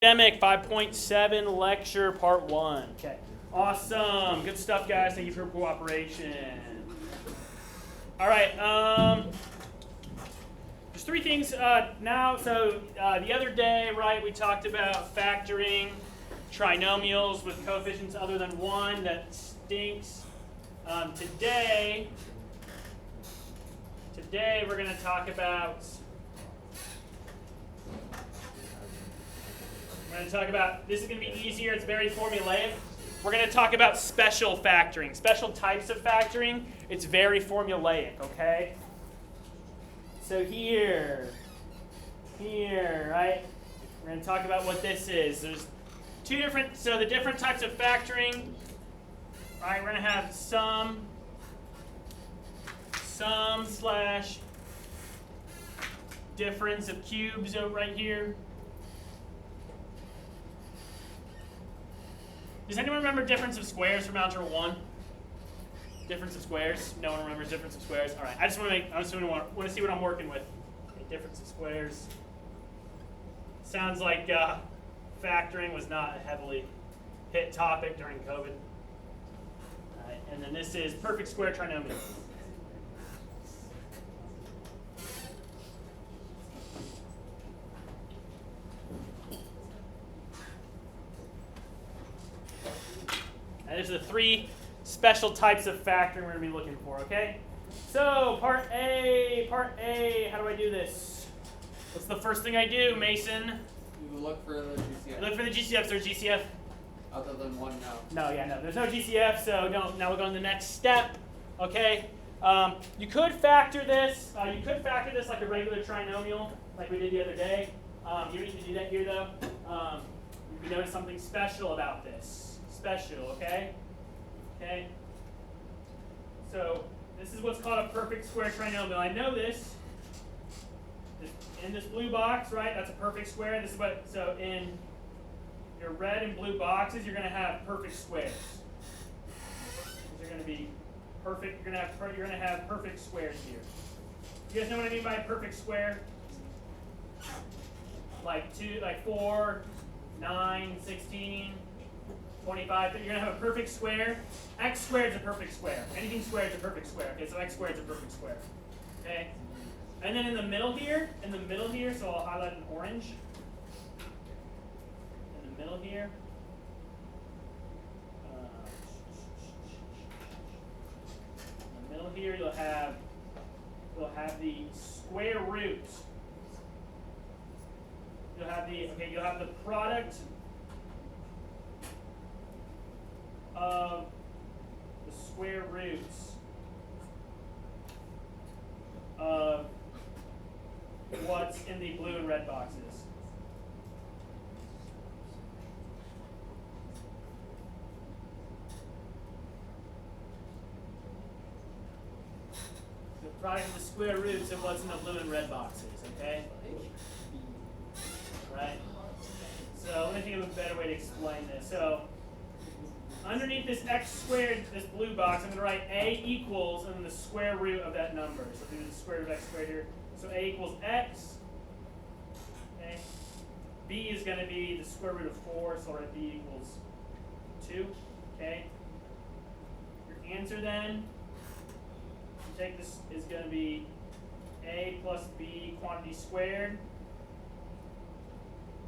Academic 5.7 lecture part 1. Okay, awesome, good stuff, guys. Thank you for your cooperation. All right, there's three things now. So the other day, right, we talked about factoring trinomials with coefficients other than 1. That stinks. Today we're going to talk about. We're going to talk about, this is going to be easier, it's very formulaic. We're going to talk about special factoring, special types of factoring. It's very formulaic, okay? So here, right? We're going to talk about what this is. There's two different, so the different types of factoring, right? We're going to have sum slash difference of cubes over right here. Does anyone remember difference of squares from algebra 1? Difference of squares? No one remembers difference of squares? All right, I just want to see what I'm working with. Okay, difference of squares. Sounds like factoring was not a heavily hit topic during COVID. All right, and then this is perfect square trinomial. And there's the three special types of factoring we're going to be looking for, okay? So, part A, how do I do this? What's the first thing I do, Mason? You look for the GCF. Look for the GCF. Is there a GCF? Other than one, no. No. There's no GCF, so don't. Now we'll go on the next step, okay? You could factor this. You could factor this like a regular trinomial, like we did the other day. You don't need to do that here, though. You notice something special about this. Special, okay? Okay. So this is what's called a perfect square trinomial. I know this. In this blue box, right? That's a perfect square. This is what. So in your red and blue boxes, you're going to have perfect squares. These are going to be perfect. You're going to have perfect squares here. You guys know what I mean by a perfect square? Like 4, 9, 16. 25, you're going to have a perfect square. X squared is a perfect square. Anything squared is a perfect square. Okay, so X squared is a perfect square. Okay? And then in the middle here, so I'll highlight in orange. In the middle here. You'll have the square root. You'll have the product of the square roots of what's in the blue and red boxes. The product of the square roots of what's in the blue and red boxes, okay? Right? So let me think of a better way to explain this. So underneath this x squared, this blue box, I'm going to write a equals and then the square root of that number. So do the square root of x squared here. So a equals x. Okay. B is going to be the square root of 4, so I'll write b equals 2. Okay. Your answer then, you take this, is going to be a plus b quantity squared,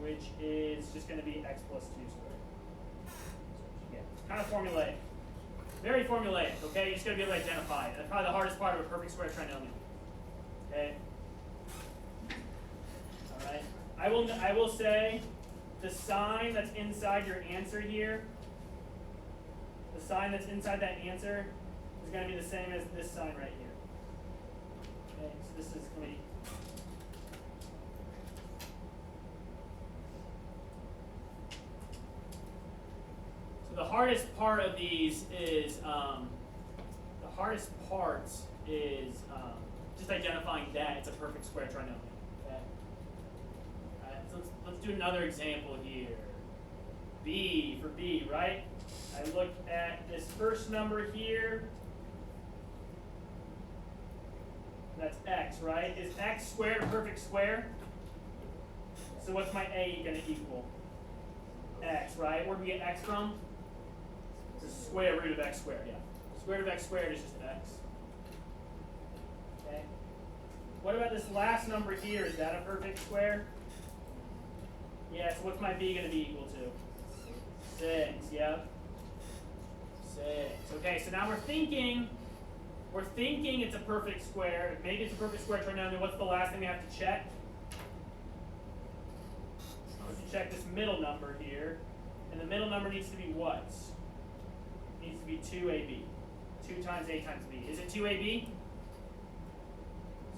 which is just going to be x plus 2 squared. Kind of formulaic. Very formulaic, okay? You just gotta be able to identify it. That's probably the hardest part of a perfect square trinomial. Okay? Alright. I will say the sign that's inside your answer here, the sign that's inside that answer is gonna be the same as this sign right here. Okay, so this is gonna be the hardest part of these is just identifying that it's a perfect square trinomial. Okay. All right. So let's do another example here. B for B, right? I look at this first number here. That's x, right? Is x squared a perfect square? So what's my a going to equal? x, right? Where do we get x from? The square root of x squared, yeah. Square root of x squared is just x. Okay. What about this last number here? Is that a perfect square? Yeah, so what's my b going to be equal to? 6, yep. 6. Okay, so now we're thinking it's a perfect square. Maybe it's a perfect square trinomial. What's the last thing we have to check? We have to check this middle number here. And the middle number needs to be what? It needs to be 2ab. 2 times a times b. Is it 2ab?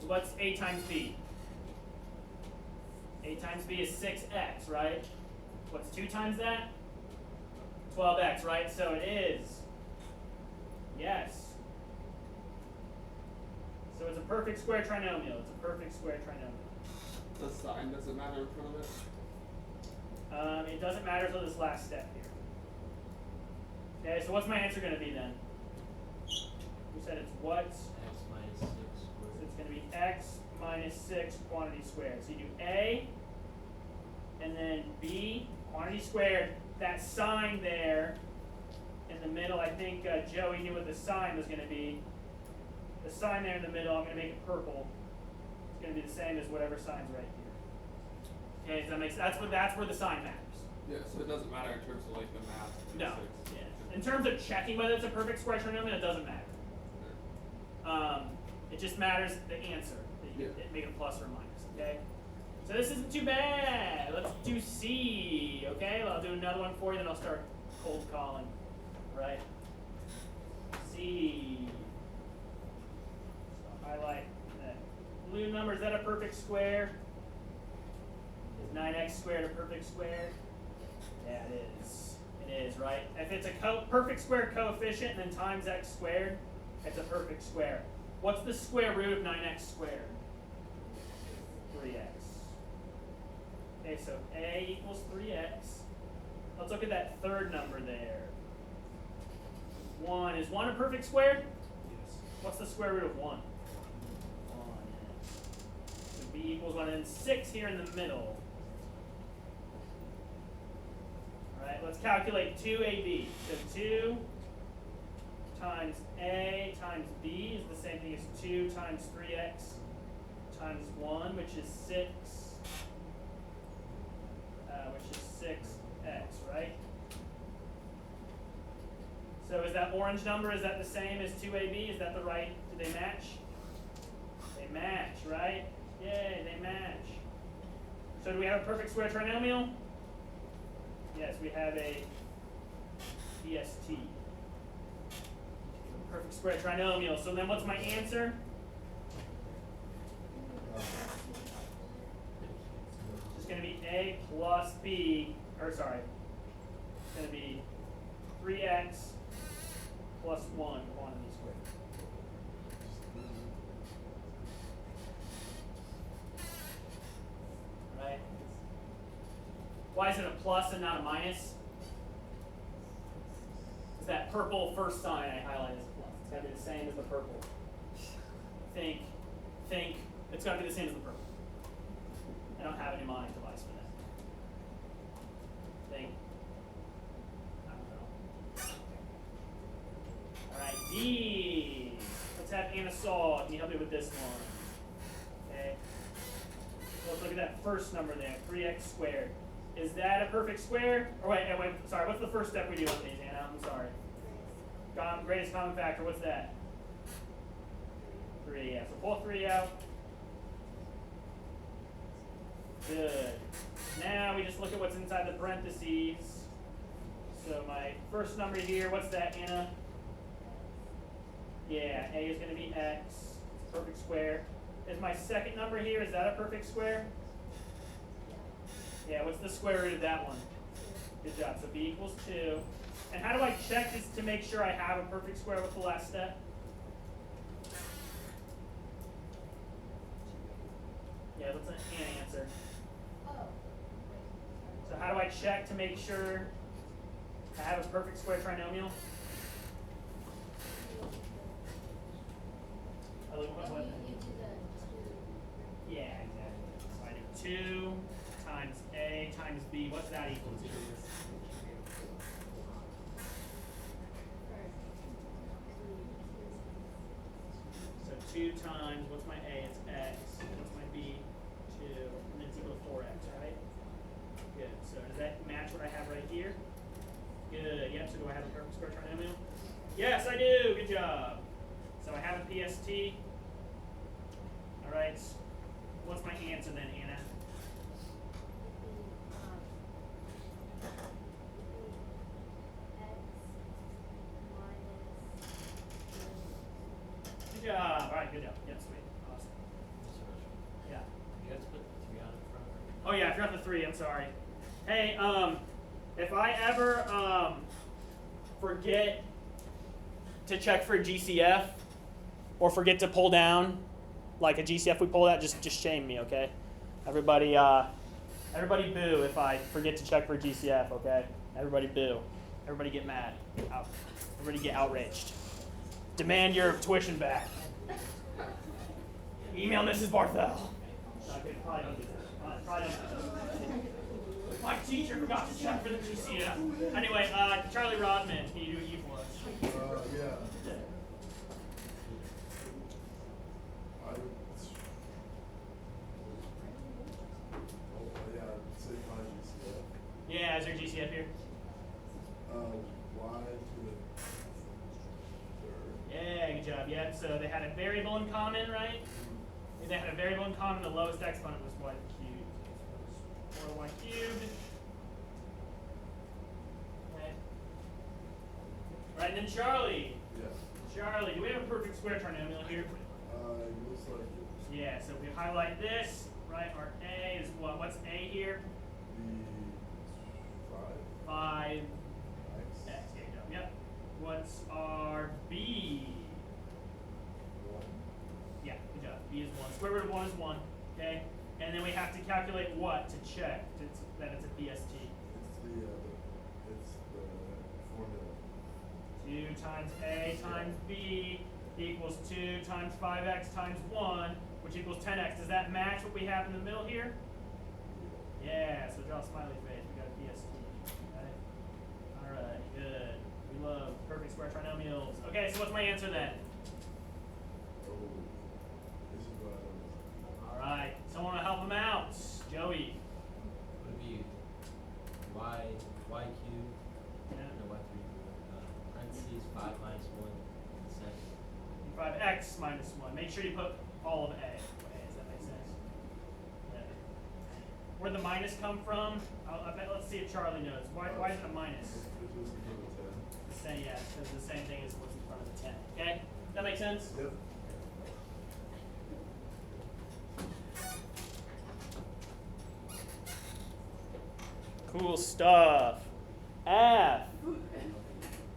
So what's a times b? A times b is 6x, right? What's 2 times that? 12x, right? So it is. Yes. So it's a perfect square trinomial. It's a perfect square trinomial. The sign doesn't matter in front of it? It doesn't matter until this last step here. Okay, so what's my answer going to be then? We said it's what? X minus 6 So squared. it's going to be x minus 6 quantity squared. So you do a, and then b, quantity squared. That sign there in the middle, I think Joey knew what the sign was going to be. The sign there in the middle, I'm going to make it purple. It's going to be the same as whatever sign's right here. Okay, does that make sense? That's where the sign matters. Yeah, so it doesn't matter in terms of like the math. No. Yeah. In terms of checking whether it's a perfect square trinomial, it doesn't matter. It just matters the answer. That you make it a plus or a minus. Okay. So this isn't too bad. Let's do C. Okay. Well, I'll do another one for you, then I'll start cold calling. Right. C. So highlight that blue number. Is that a perfect square? Is 9x squared a perfect square? Yeah, it is. It is, right? If it's a perfect square coefficient and then times x squared, it's a perfect square. What's the square root of 9x squared? 3x. Okay, so a equals 3x. Let's look at that third number there. 1. Is 1 a perfect square? Yes. What's the square root of 1? 1. So b equals 1. And 6 here in the middle. Alright, let's calculate 2ab. So 2 times a times b is the same thing as 2 times 3x times 1, which is 6. Which is 6x, right? So is that orange number, is that the same as 2ab? Is that the right, do they match? They match, right? Yay, they match. So do we have a perfect square trinomial? Yes, we have a PST. Perfect square trinomial. So then what's my answer? It's going to be a plus b, or sorry, it's going to be 3x plus 1 quantity squared. Right? Why is it a plus and not a minus? It's that purple first sign I highlighted as a plus. It's got to be the same as the purple. Think, it's got to be the same as the purple. I don't have any mnemonic device for that. Think. I don't know. All right, D. Let's have Anna Saul. Can you help me with this one? Okay. So let's look at that first number there, 3x squared. Is that a perfect square? Or wait, sorry, what's the first step we do on these, Anna? I'm sorry. Greatest common factor, what's that? 3, yeah. So pull 3 out. Good. Now we just look at what's inside the parentheses. So my first number here, what's that, Anna? Yeah, a is going to be x. It's a perfect square. Is my second number here, is that a perfect square? Yeah, what's the square root of that one? Good job. So b equals 2. And how do I check this to make sure I have a perfect square? What's the last step? Yeah, let's let Anna answer. So how do I check to make sure I have a perfect square trinomial? Yeah, exactly. So I do 2 times a times b. What's that equal to? 2 times, what's my A? It's x. What's my B? 2. And then it's equal to 4x, right? Good. So does that match what I have right here? Good. Yep. So do I have a perfect square trinomial? Yes, I do. Good job. So I have a PST. All right. What's my answer then, Anna? Good job. All right. Good job. Yeah. Sweet. Awesome. Yeah. You guys put the 3 on in front of Oh yeah, I forgot the 3. I'm sorry. Hey, if I ever forget to check for a GCF or forget to pull down like a GCF we pulled out, just shame me, okay? Everybody boo if I forget to check for a GCF, okay? Everybody boo. Everybody get mad. Everybody get outraged. Demand your tuition back. Email Mrs. Barthel. Okay, probably don't do that. Probably don't. My teacher forgot to check for the GCF. Anyway, Charlie Rodman, can you do E for us? Yeah. Yeah, is there a GCF here? Y to the third. Yeah, good job. Yeah, so they had a variable in common, right? They had a variable in common. The lowest exponent was y cubed. 4y cubed. Okay. Right, and then Charlie. Yeah. Charlie, do we have a perfect square trinomial here? It looks like it. Yeah, so if we highlight this, right, our A is what? What's A here? The 5 X. x. There you go. Yep. What's our B? 1. Yeah, good job. B is 1. Square root of 1 is 1. Okay? And then we have to calculate what to check that it's a PST? It's the formula. 2 times A times B equals 2 times 5x times 1, which equals 10x. Does that match what we have in the middle here? Yeah, so draw a smiley face. We got a PST. Okay? Alright, good. We love perfect square trinomials. Okay, so what's my answer then? Oh, this is what I was. Alright, someone will help him out. Joey. Would be y cubed, Yeah. no, y3, parentheses 5 minus 1 in the second. 5x minus 1. Make sure you put all of A. Okay, does that make sense? Yeah. Where'd the minus come from? I bet, let's see if Charlie knows. Why is it a minus? It was the number 10. The same, yeah, because the same thing as what's in front of the 10. Okay? Does that make sense? Yep. Cool stuff. F.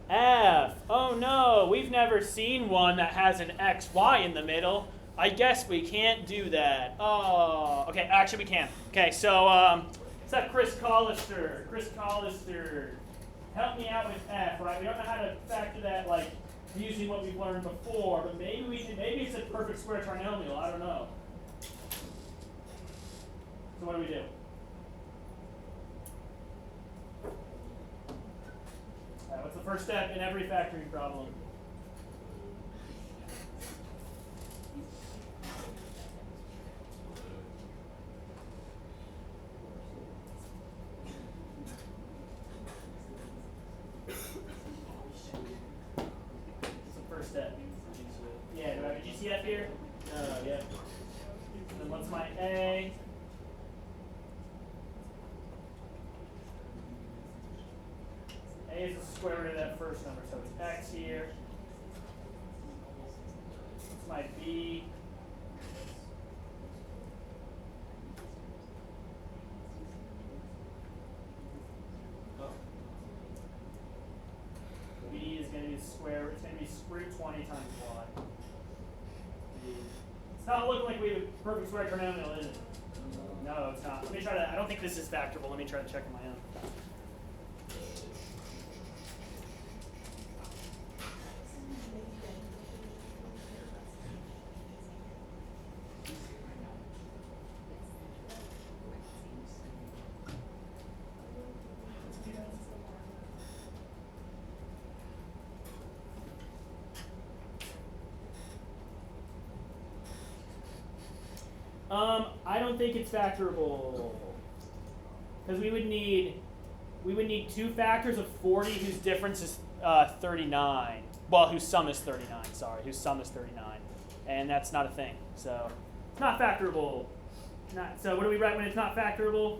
F. Oh no, we've never seen one that has an XY in the middle. I guess we can't do that. Oh, okay, actually we can. Okay, so let's have Chris Collister. Chris Collister, help me out with F, right? We don't know how to factor that like using what we've learned before, but maybe we can, maybe it's a perfect square trinomial, I don't know. So what do we do? What's the first step in every factoring problem? What's the first step? Yeah, do I have a GCF here? No, yeah. Then what's my A? A is the square root of that first number, so it's x here. What's my B? B is going to be square. It's going to be root 20 times y. It's not looking like we have a perfect square trinomial, is it? No, it's not. Let me try to. I don't think this is factorable. Let me try to check on my own. I don't think it's factorable. Because we would need two factors of 40 whose difference is 39. Well, whose sum is 39, sorry. Whose sum is 39. And that's not a thing. So it's not factorable. So what do we write when it's not factorable?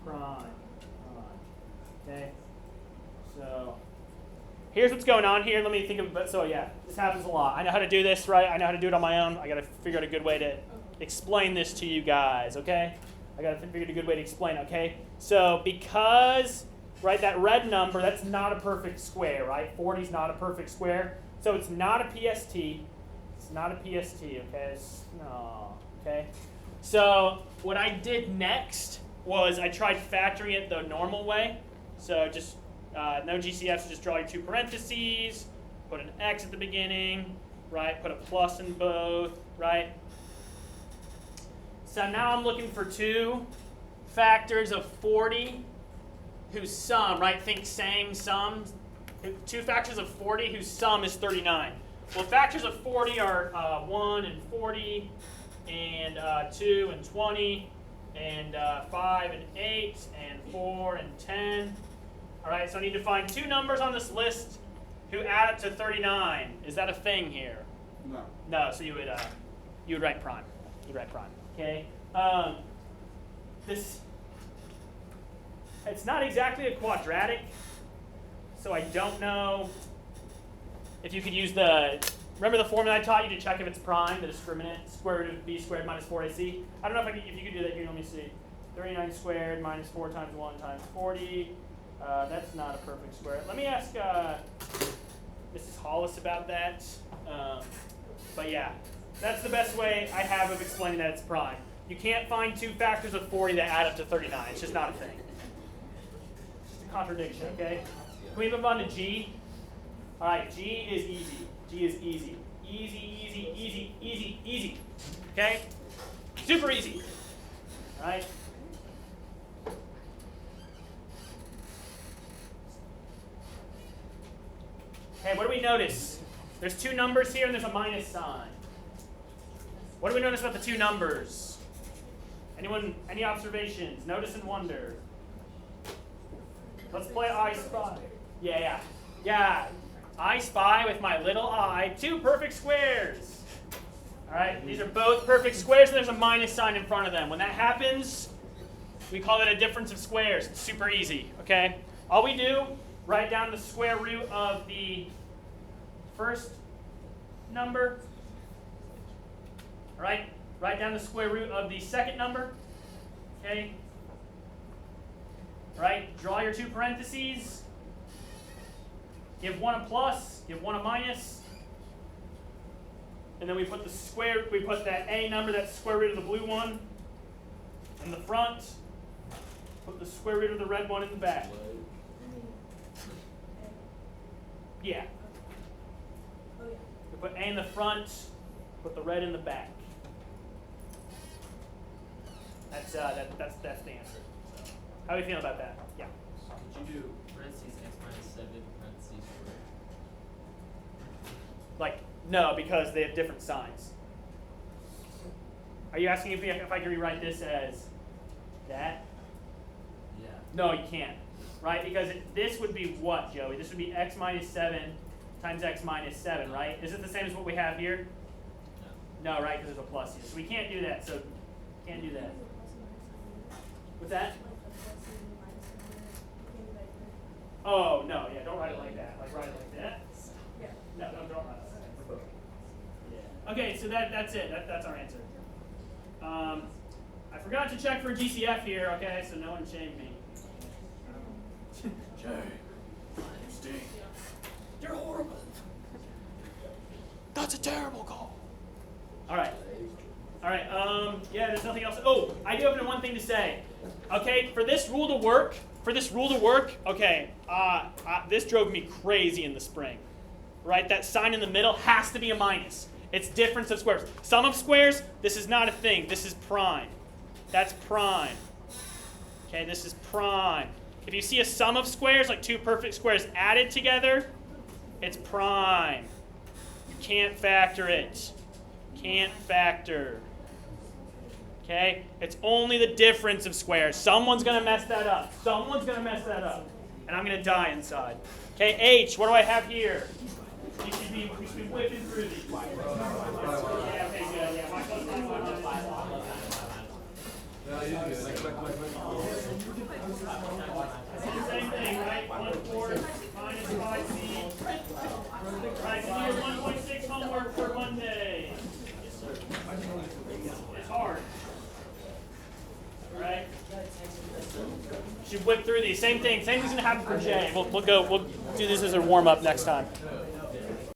Prime. Okay. So here's what's going on here. Let me think of it. So yeah, this happens a lot. I know how to do this, right? I know how to do it on my own. I got to figure out a good way to explain this to you guys, okay? I got to figure out a good way to explain, okay? So because, right, that red number, that's not a perfect square, right? 40 is not a perfect square. So it's not a PST. It's not a PST, okay? No, okay? So what I did next was I tried factoring it the normal way. So just no GCFs, just draw your two parentheses, put an X at the beginning, right? Put a plus in both, right? So now I'm looking for two factors of 40 whose sum, right? Think same sums. Two factors of 40 whose sum is 39. Well, factors of 40 are 1 and 40, and 2 and 20, and 5 and 8, and 4 and 10. All right, so I need to find two numbers on this list who add up to 39. Is that a thing here? No. No, so you would write prime. You'd write prime. Okay. It's not exactly a quadratic, so I don't know if you could use remember the formula I taught you to check if it's prime, the discriminant, square root of b squared minus 4ac? I don't know if you could do that here. Let me see. 39 squared minus 4 times 1 times 40. That's not a perfect square. Let me ask Mrs. Hollis about that. But yeah, that's the best way I have of explaining that it's prime. You can't find two factors of 40 that add up to 39. It's just not a thing. It's a contradiction, okay? Can we move on to G? All right, G is easy. G is easy. Easy, easy, easy, easy, easy. Okay? Super easy. All right? Okay, what do we notice? There's two numbers here and there's a minus sign. What do we notice about the two numbers? Anyone, any observations? Notice and wonder. Let's play I Spy. Yeah. I spy with my little eye two perfect squares. All right, these are both perfect squares and there's a minus sign in front of them. When that happens, we call it a difference of squares. It's super easy, okay? All we do, write down the square root of the first number. All right, write down the square root of the second number. Okay. All right, draw your two parentheses. Give one a plus, give one a minus. And then we put that A number, that's the square root of the blue one, in the front. Put the square root of the red one in the back. Yeah. We put A in the front, put the red in the back. That's the answer. So, how do you feel about that? Yeah. Could you do parentheses x minus 7 parentheses squared? Like, no, because they have different signs. Are you asking if I can rewrite this as that? Yeah. No, you can't. Right? Because this would be what, Joey? This would be x minus 7 times x minus 7, right? Is it the same as what we have here? No. No, right? Because there's a plus here. So we can't do that. So can't do that. What's that? Oh, no. Yeah, don't write it like that. Like, write it like that. Yeah. No, don't write it like that. Yeah. Okay, so that's it. That's our answer. I forgot to check for GCF here, okay? So no one shame me. Jay, you stink. You're horrible. That's a terrible call. All right. Yeah, there's nothing else. Oh, I do have one thing to say. Okay, for this rule to work, okay, this drove me crazy in the spring. Right, that sign in the middle has to be a minus. It's difference of squares. Sum of squares, this is not a thing. This is prime. That's prime. Okay, this is prime. If you see a sum of squares, like two perfect squares added together, it's prime. You can't factor it. Can't factor. Okay? It's only the difference of squares. Someone's going to mess that up. Someone's going to mess that up. And I'm going to die inside. Okay, H, what do I have here? You should be whipping through these. Yeah, okay, good. Yeah, my close same thing, right? 1/4 minus 5c. Right, so do your 1.6 homework for Monday. It's hard. Alright? Should whip through these. Same thing. Same thing's gonna happen for J. We'll do this as a warm-up next time.